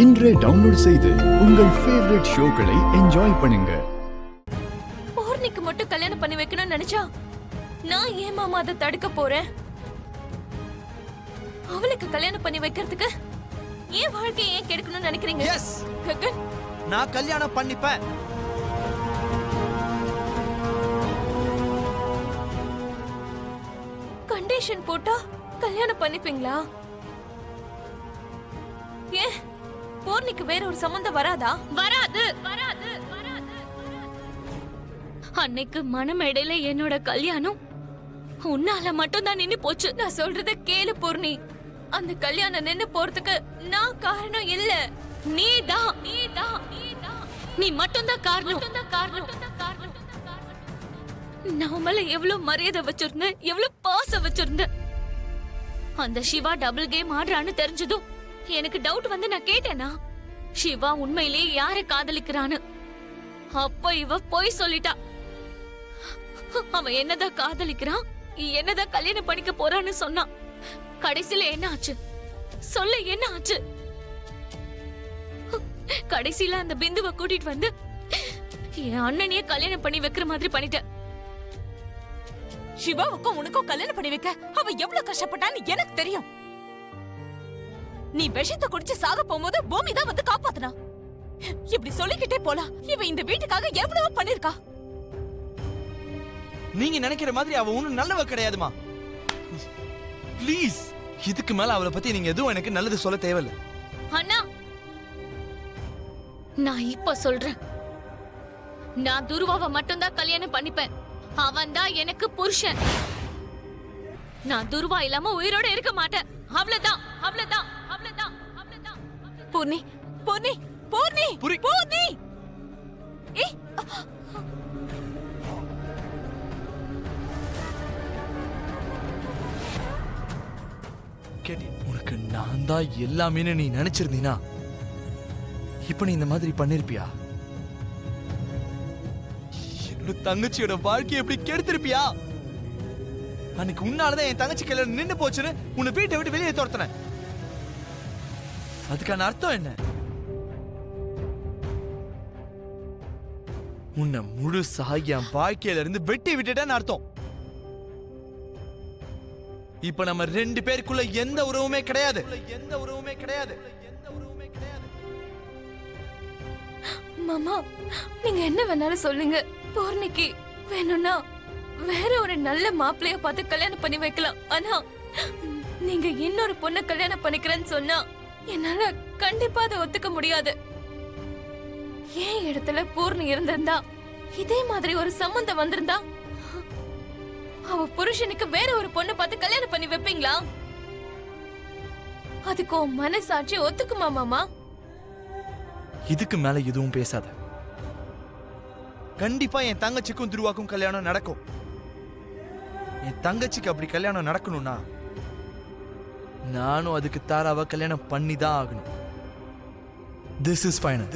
இன்றே டவுன்லோட் செய்து உங்கள் ஃபேவரட் ஷோக்களை என்ஜாய் பண்ணுங்க. பூர்ணிக்கு மட்டும் கல்யாணம் பண்ணி வைக்கணும்னு நினைச்சா நான் ஏன் மாமா அதை தடுக்க போறேன்? அவளுக்கு கல்யாணம் பண்ணி வைக்கிறதுக்கு ஏன் வாழ்க்கையை ஏன் கெடுக்கணும்னு நினைக்கிறீங்க? எஸ், ககன், நான் கல்யாணம் பண்ணிப்பேன். கண்டிஷன் போட்டா கல்யாணம் பண்ணிப்பீங்களா? ஏன் பூர்ணிக்கு வேற ஒரு சம்பந்தம் வராதா? வராது வராது வராது. அன்னைக்கு மனமேடையில என்னோட கல்யாணம் உன்னால மட்டும் தான் நின்னு போச்சு. நான் சொல்றத கேளு பூர்ணி. அந்த கல்யாணம் நின்னு போறதுக்கு நான் காரணம் இல்ல, நீதான் நீதான் நீதான். நீ மட்டும் தான் காரணம். நான் மேல எவ்வளவு மரியாதை வச்சிருந்தேன், எவ்வளவு பாசம் வச்சிருந்தேன். அந்த சிவா டபுள் கேம் ஆடுறான்னு தெரிஞ்சதும் எனக்கு டவுட் வந்து நான் கேட்டேனா சிவா உண்மையிலேயே யாரை காதலிக்கிறான்னு. அப்ப இவ போய் சொல்லிட்டா. அவன் என்னதான் காதலிக்கிறான், என்னதான் கல்யாணம் பண்ணிக்க போறான்னு சொன்னான். கடைசியில என்ன ஆச்சு சொல்ல? என்ன ஆச்சு? கடைசியில அந்த பிந்துவை கூட்டிட்டு வந்து என் அண்ணனையே கல்யாணம் பண்ணி வைக்கிற மாதிரி பண்ணிட்டேன். சிவாவுக்கும் உனக்கும் கல்யாணம் பண்ணி வைக்க அவ எவ்வளவு கஷ்டப்பட்டான்னு எனக்கு தெரியும். நீ விஷத்தை குடிச்சு சாக போகும்போது பூமி தான் வந்து காப்பாத்துனா. இப்படி சொல்லிக்கிட்டே போலாம். இவ இந்த வீட்டுக்காக எவ்வளவு பண்ணிருக்கா. நீங்க நினைக்கிற மாதிரி அவ ஒண்ணும் நல்லவ கிடையாதுமா. ப்ளீஸ், இதுக்கு மேல அவளை பத்தி நீங்க எதுவும் எனக்கு நல்லது சொல்ல தேவையில்ல. அண்ணா, நான் இப்ப சொல்றேன், நான் துருவாவை மட்டும்தான் கல்யாணம் பண்ணிப்பேன். அவன் தான் எனக்கு புருஷன். நான் துருவா இல்லாம உயிரோட இருக்க மாட்டேன். அவ்வளவுதான் அவ்வளவுதான் அவ்வளவுதான் அவ்வளவுதான். பூர்ணி பூர்ணி பூர்ணி பூர்ணி. ஏய், கேட்டி, உனக்கு நான் தான் எல்லாமே நீ நினைச்சிருந்தீனா இப்ப நீ இந்த மாதிரி பண்ணிருப்பியா? என்னோட தங்கச்சியோட வாழ்க்கையை எப்படி கெடுத்திருப்பியா? அன்னைக்கு உன்னாலதான் என் தங்கச்சி கல்யாணம் நின்னு போச்சுன்னு உன்னை வீட்டை விட்டு வெளியே துரத்துனேன். அதுக்கான அர்த்தம் என்ன? உன்னை முழுசா என் வாழ்க்கையில இருந்து வெட்டி விட்டுட்டேன்னு அர்த்தம். இப்ப நம்ம ரெண்டு பேருக்குள்ள எந்த உறவுமே கிடையாது. மாமா, நீங்க என்ன வேணாலும் சொல்லுங்க. பூர்ணிக்கு வேணும்னா வேற ஒரு நல்ல மாப்பிள்ளைய பார்த்து கல்யாணம் பண்ணி வைக்கலாம். ஆனா நீங்க இன்னொரு பொண்ணை கல்யாணம் பண்ணிக்கிறேன்னு சொன்னா என்னால கண்டிப்பா அதை ஒத்துக்க முடியாது. ஏன் இடத்துல பூர்ணி இருந்திருந்தா, இதே மாதிரி ஒரு சம்பந்தம் வந்திருந்தா, அவ புருஷனுக்கு வேற ஒரு பொண்ணை பார்த்து கல்யாணம் பண்ணி வைப்பீங்களா? அதுக்கு உன் மனசாட்சி ஒத்துக்குமா மாமா? இதுக்கு மேல எதுவும் பேசாத. கண்டிப்பா என் தங்கச்சிக்கும் துருவாக்கும் கல்யாணம் நடக்கும். என் தங்கச்சிக்கு அப்படி கல்யாணம் நடக்கணும்னா நானும் அதுக்கு தாராவ கல்யாணம் பண்ணி தான் ஆகணும். This is final.